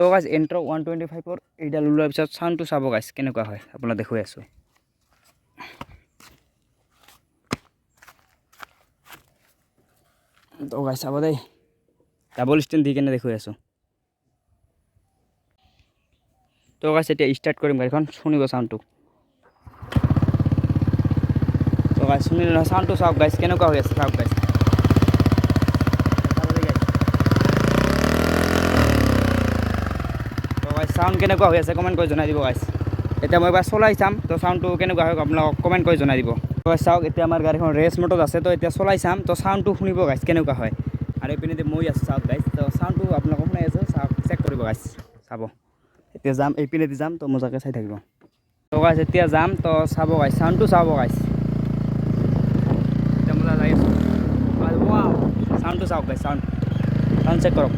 তো গাইজ এণ্ট্ৰ 125ৰ এইডাল ওলোৱাৰ পিছত চাউণ্ডটো চাব গাইজ কেনেকুৱা হয় আপোনাক দেখুৱাই আছোঁ। তো গাইজ চাব দেই, ডাবল ষ্টেণ্ড দি কেনে দেখুৱাই আছোঁ। তো গাইজ এতিয়া ষ্টাৰ্ট কৰিম গাড়ীখন, শুনিব চাউণ্ডটো। তো গাইজ শুনিলে নহয়, চাউণ্ডটো চাওক গাইজ কেনেকুৱা হৈ আছে, চাওক গাইজ। চাউণ্ড কেনেকুৱা হৈ আছে কমেণ্ট কৰি জনাই দিব গাইজ। এতিয়া মই এবাৰ চলাই চাম, তো চাউণ্ডটো কেনেকুৱা হয় আপোনালোকক কমেণ্ট কৰি জনাই দিব। তো চাওক এতিয়া আমাৰ গাড়ীখন ৰেচ মোডত আছে, তো এতিয়া চলাই চাম, তো চাউণ্ডটো শুনিব গাইজ কেনেকুৱা হয়। আৰু এইপিনে মই আছোঁ চাওক গাইজ, তো চাউণ্ডটো আপোনালোকক শুনাই আছোঁ, চাওক চেক কৰিব গাইজ, চাব। এতিয়া যাম এইপিনেদি যাম, তো মজাকৈ চাই থাকিব। তো গাইজ এতিয়া যাম, তো চাব গাইজ, চাউণ্ডটো চাব গাইজ। এতিয়া মজা যাই আছোঁ, চাউণ্ডটো চাওক গাইজ, চাউণ্ড চেক কৰক।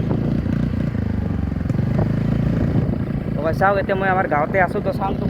চাওক এতিয়া মই আমাৰ গাঁৱতে আছোঁ, তো চাউণ্ডটো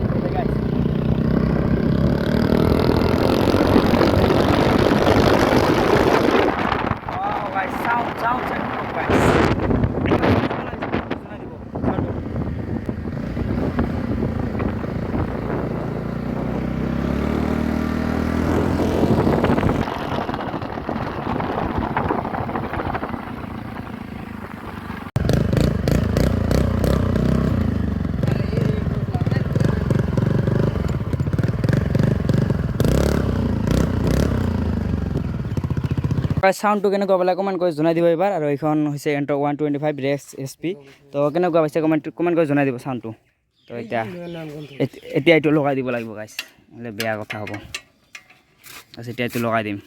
চাউণ্ডটো কেনেকুৱা পালে কমেণ্ট কৰি জনাই দিব এবাৰ। আৰু এইখন হৈছে এণ্ট্ৰ 125 ৰেক্স SP, তো কেনেকুৱা পাইছে কমেণ্ট কৰি জনাই দিব চাউণ্ডটো। তো এতিয়া এইটো লগাই দিব লাগিব গাইজ, নহ'লে বেয়া কথা হ'ব। এতিয়া এইটো লগাই দিম।